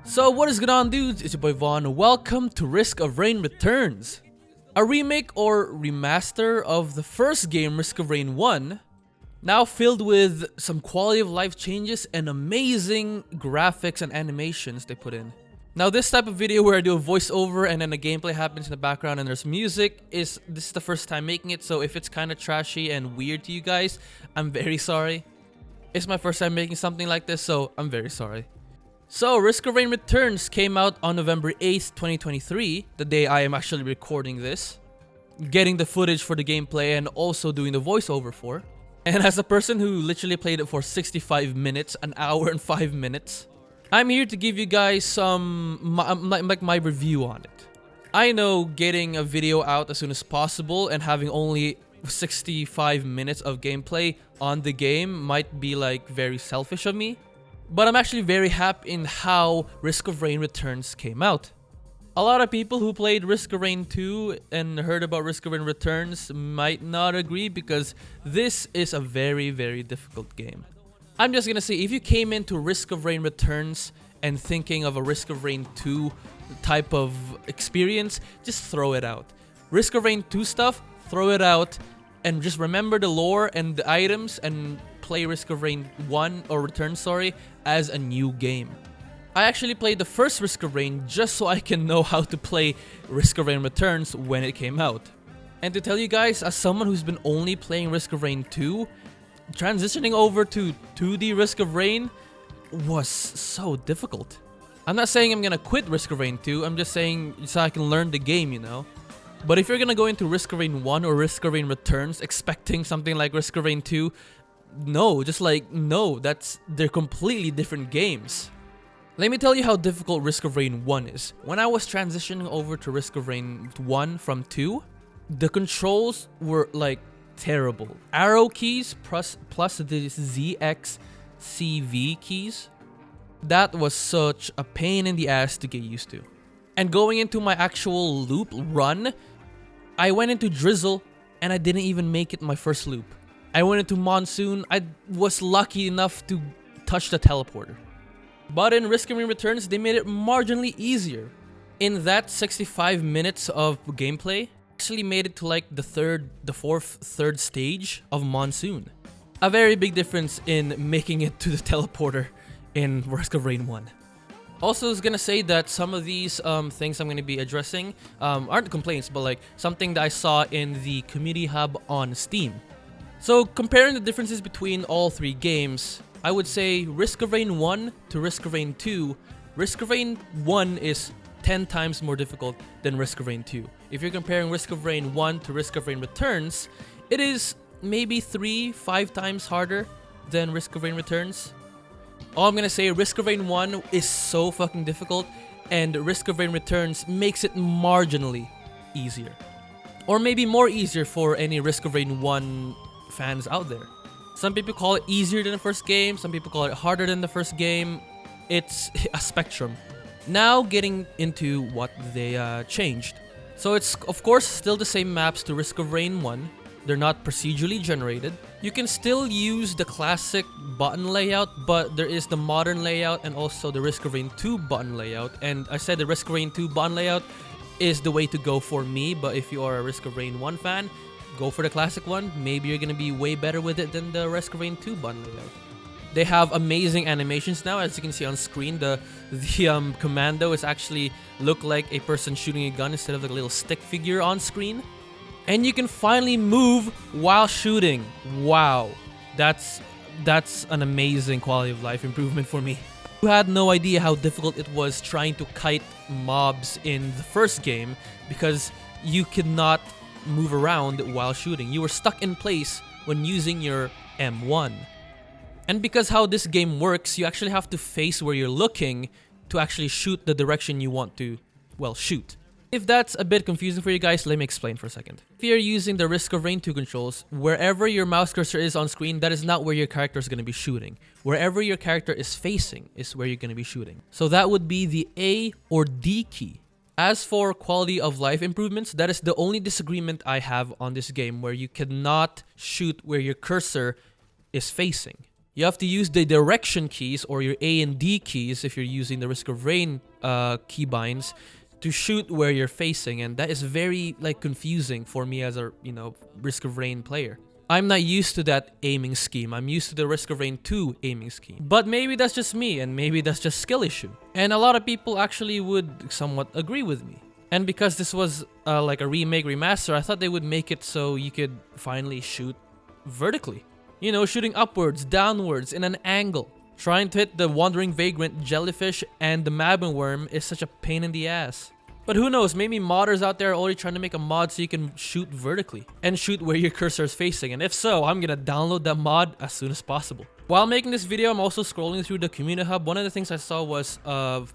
So what is going on, dudes? It's your boy Vaughn. Welcome to Risk of Rain Returns, a remake or remaster of the first game, Risk of Rain 1, now filled with some quality of life changes and amazing graphics and animations they put in. Now this type of video where I do a voiceover and then the gameplay happens in the background and there's music, this is the first time making it, so if it's kind of trashy and weird to you guys, I'm very sorry. It's my first time making something like this, so I'm very sorry. So, Risk of Rain Returns came out on November 8th, 2023, the day I am actually recording this, getting the footage for the gameplay and also doing the voiceover for. And as a person who literally played it for 65 minutes, an hour and 5 minutes, I'm here to give you guys my review on it. I know getting a video out as soon as possible and having only 65 minutes of gameplay on the game might be like very selfish of me. But I'm actually very happy in how Risk of Rain Returns came out. A lot of people who played Risk of Rain 2 and heard about Risk of Rain Returns might not agree because this is a very, very difficult game. I'm just gonna say, if you came into Risk of Rain Returns and thinking of a Risk of Rain 2 type of experience, just throw it out. Risk of Rain 2 stuff, throw it out and just remember the lore and the items and play Risk of Rain 1 or Return, sorry, as a new game. I actually played the first Risk of Rain just so I can know how to play Risk of Rain Returns when it came out. And to tell you guys, as someone who's been only playing Risk of Rain 2, transitioning over to 2D Risk of Rain was so difficult. I'm not saying I'm gonna quit Risk of Rain 2, I'm just saying so I can learn the game, you know? But if you're gonna go into Risk of Rain 1 or Risk of Rain Returns expecting something like Risk of Rain 2, no, they're completely different games. Let me tell you how difficult Risk of Rain 1 is. When I was transitioning over to Risk of Rain 1 from 2, the controls were like terrible. Arrow keys plus the ZXCV keys, that was such a pain in the ass to get used to. And going into my actual loop run, I went into Drizzle and I didn't even make it my first loop. I went into Monsoon, I was lucky enough to touch the teleporter. But in Risk of Rain Returns, they made it marginally easier. In that 65 minutes of gameplay, actually made it to like the third stage of Monsoon. A very big difference in making it to the teleporter in Risk of Rain 1. Also, I was gonna say that some of these things I'm gonna be addressing aren't complaints, but like something that I saw in the community hub on Steam. So, comparing the differences between all three games, I would say Risk of Rain 1 to Risk of Rain 2, Risk of Rain 1 is 10 times more difficult than Risk of Rain 2. If you're comparing Risk of Rain 1 to Risk of Rain Returns, it is maybe 3-5 times harder than Risk of Rain Returns. All I'm gonna say, Risk of Rain 1 is so fucking difficult, and Risk of Rain Returns makes it marginally easier. Or maybe more easier for any Risk of Rain 1 fans out there. Some people call it easier than the first game, some people call it harder than the first game. It's a spectrum. Now getting into what they changed. So it's of course still the same maps to Risk of Rain 1. They're not procedurally generated. You can still use the classic button layout, but there is the modern layout and also the Risk of Rain 2 button layout. And I said the Risk of Rain 2 button layout is the way to go for me, but if you are a Risk of Rain 1 fan, go for the classic one. Maybe you're gonna be way better with it than the Risk of Rain 2 button layout. They have amazing animations now, as you can see on screen. The commando is actually look like a person shooting a gun instead of the little stick figure on screen. And you can finally move while shooting. Wow, that's an amazing quality of life improvement for me. You had no idea how difficult it was trying to kite mobs in the first game because you could not move around while shooting. You were stuck in place when using your M1. And because how this game works, you actually have to face where you're looking to actually shoot the direction you want to, well, shoot. If that's a bit confusing for you guys, let me explain for a second. If you're using the Risk of Rain 2 controls, wherever your mouse cursor is on screen, that is not where your character is going to be shooting. Wherever your character is facing is where you're going to be shooting. So that would be the A or D key. As for quality of life improvements, that is the only disagreement I have on this game, where you cannot shoot where your cursor is facing. You have to use the direction keys or your A and D keys if you're using the Risk of Rain keybinds to shoot where you're facing, and that is very like confusing for me as a Risk of Rain player. I'm not used to that aiming scheme. I'm used to the Risk of Rain 2 aiming scheme. But maybe that's just me, and maybe that's just skill issue. And a lot of people actually would somewhat agree with me. And because this was like a remake remaster, I thought they would make it so you could finally shoot vertically. You know, shooting upwards, downwards, in an angle. Trying to hit the wandering vagrant, jellyfish, and the mabon worm is such a pain in the ass. But who knows, maybe modders out there are already trying to make a mod so you can shoot vertically and shoot where your cursor is facing. And if so, I'm gonna download that mod as soon as possible. While making this video, I'm also scrolling through the community hub. One of the things I saw was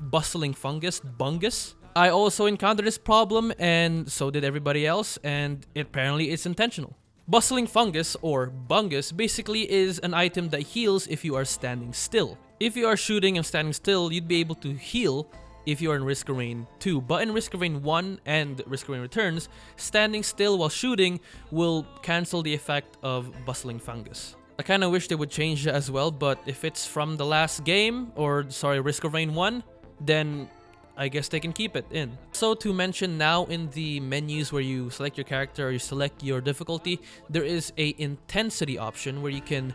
bustling fungus, bungus. I also encountered this problem, and so did everybody else, and apparently it's intentional. Bustling fungus, or bungus, basically is an item that heals if you are standing still. If you are shooting and standing still, you'd be able to heal if you are in Risk of Rain 2. But in Risk of Rain 1 and Risk of Rain Returns, standing still while shooting will cancel the effect of bustling fungus. I kind of wish they would change that as well, but if it's from the last game, or sorry, Risk of Rain 1, then I guess they can keep it in. So to mention, now in the menus where you select your character or you select your difficulty, there is a intensity option where you can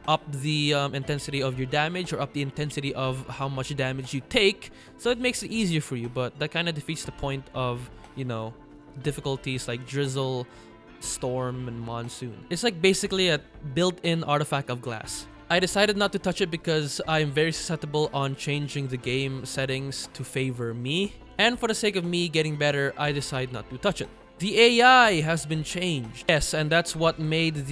up the intensity of your damage or up the intensity of how much damage you take, so it makes it easier for you. But that kind of defeats the point of, you know, difficulties like drizzle, storm, and monsoon. It's like basically a built-in artifact of glass. I decided not to touch it because I'm very susceptible on changing the game settings to favor me, and for the sake of me getting better, I decided not to touch it. The AI has been changed. Yes, and that's what made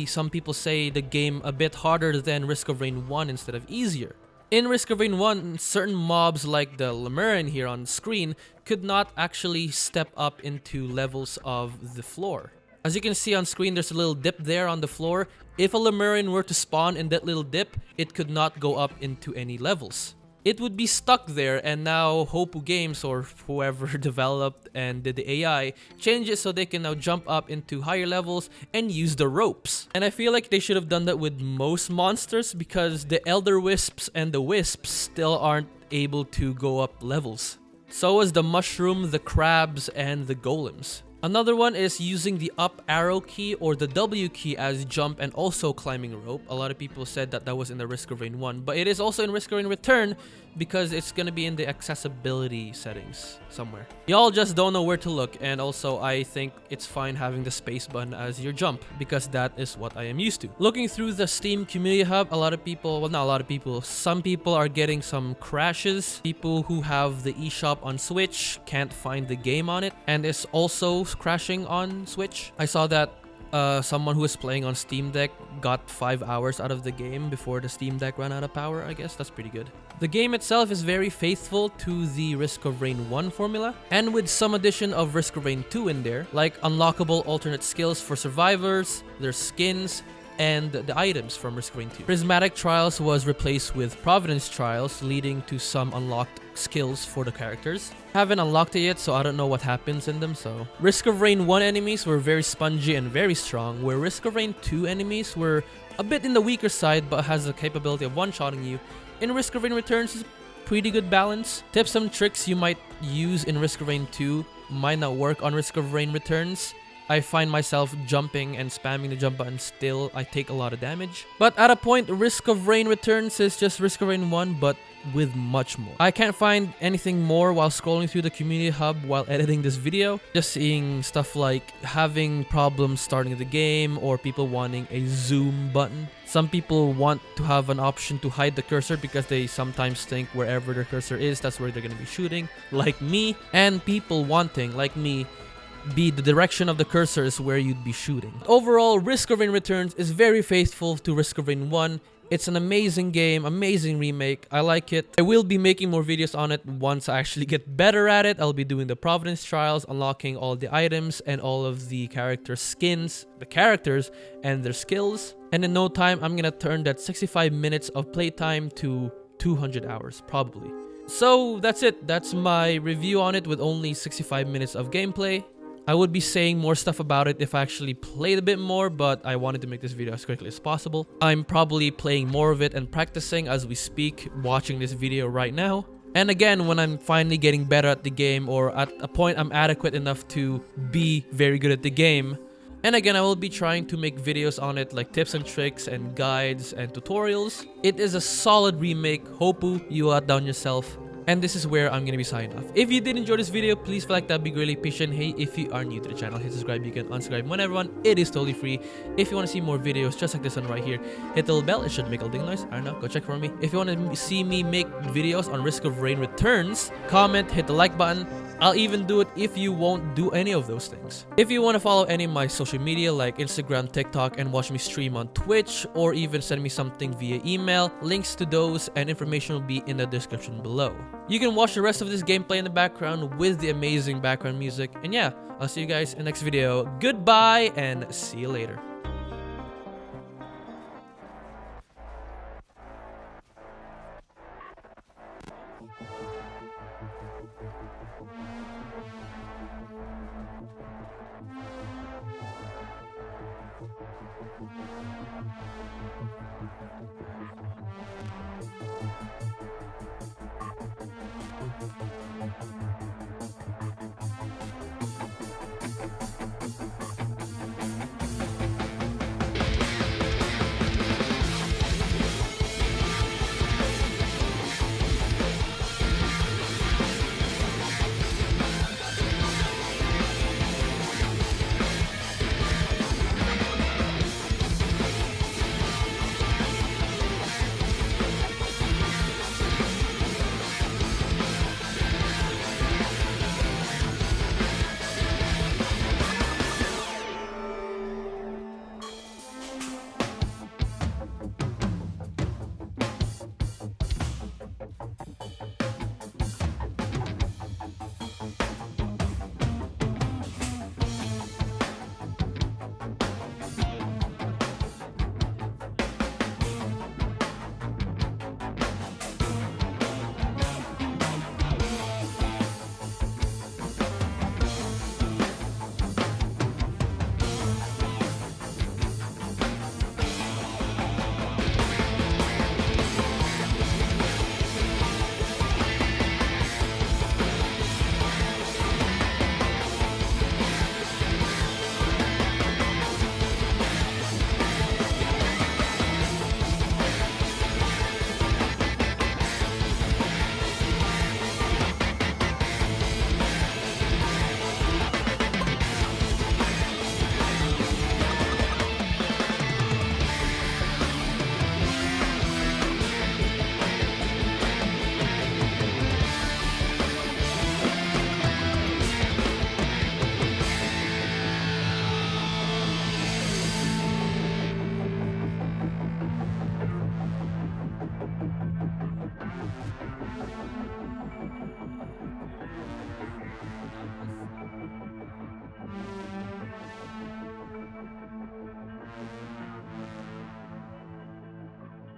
some people say the game a bit harder than Risk of Rain 1 instead of easier. In Risk of Rain 1, certain mobs like the Lemurian here on screen could not actually step up into levels of the floor. As you can see on screen, there's a little dip there on the floor. If a Lemurian were to spawn in that little dip, it could not go up into any levels. It would be stuck there, and now Hopu Games, or whoever developed and did the AI, changed it so they can now jump up into higher levels and use the ropes. And I feel like they should have done that with most monsters, because the Elder Wisps and the Wisps still aren't able to go up levels. So is the Mushroom, the Crabs, and the Golems. Another one is using the up arrow key or the W key as jump and also climbing rope. A lot of people said that that was in the Risk of Rain 1, but it is also in Risk of Rain Return because it's gonna be in the accessibility settings somewhere. Y'all just don't know where to look, and also I think it's fine having the space button as your jump because that is what I am used to. Looking through the Steam Community Hub, a lot of people, well, not a lot of people, some people are getting some crashes. People who have the eShop on Switch can't find the game on it, and it's also crashing on Switch. I saw that someone who was playing on Steam Deck got 5 hours out of the game before the Steam Deck ran out of power. I guess that's pretty good. The game itself is very faithful to the Risk of Rain 1 formula, and with some addition of Risk of Rain 2 in there, like unlockable alternate skills for survivors, their skins, and the items from Risk of Rain 2. Prismatic Trials was replaced with Providence Trials, leading to some unlocked skills for the characters. Haven't unlocked it yet, so I don't know what happens in them. So Risk of Rain 1 enemies were very spongy and very strong, where Risk of Rain 2 enemies were a bit in the weaker side but has the capability of one-shotting you. In Risk of Rain Returns, is pretty good balance. Tips and tricks you might use in Risk of Rain 2 might not work on Risk of Rain Returns. I find myself jumping and spamming the jump button, still I take a lot of damage. But at a point, Risk of Rain Returns is just Risk of Rain 1, but with much more. I can't find anything more while scrolling through the community hub while editing this video. Just seeing stuff like having problems starting the game or people wanting a zoom button. Some people want to have an option to hide the cursor because they sometimes think wherever their cursor is, that's where they're going to be shooting, like me. And people wanting, like me, be the direction of the cursor is where you'd be shooting. Overall, Risk of Rain Returns is very faithful to Risk of Rain 1. It's an amazing game, amazing remake. I like it. I will be making more videos on it once I actually get better at it. I'll be doing the Providence Trials, unlocking all the items and all of the character skins, the characters and their skills. And in no time, I'm gonna turn that 65 minutes of playtime to 200 hours, probably. So that's it. That's my review on it with only 65 minutes of gameplay. I would be saying more stuff about it if I actually played a bit more, but I wanted to make this video as quickly as possible. I'm probably playing more of it and practicing as we speak, watching this video right now. And again, when I'm finally getting better at the game, or at a point I'm adequate enough to be very good at the game, and again, I will be trying to make videos on it, like tips and tricks and guides and tutorials. It is a solid remake. Hopu, you outdone yourself. And this is where I'm gonna be signing off. If you did enjoy this video, please feel like that'd be greatly appreciated. Hey, if you are new to the channel, hit subscribe. You can unsubscribe whenever you want. It is totally free. If you want to see more videos just like this one right here, hit the little bell. It should make a little ding noise. I don't know. Go check for me. If you want to see me make videos on Risk of Rain Returns, comment, hit the like button. I'll even do it if you won't do any of those things. If you want to follow any of my social media like Instagram, TikTok, and watch me stream on Twitch, or even send me something via email, links to those and information will be in the description below. You can watch the rest of this gameplay in the background with the amazing background music. And yeah, I'll see you guys in the next video. Goodbye and see you later.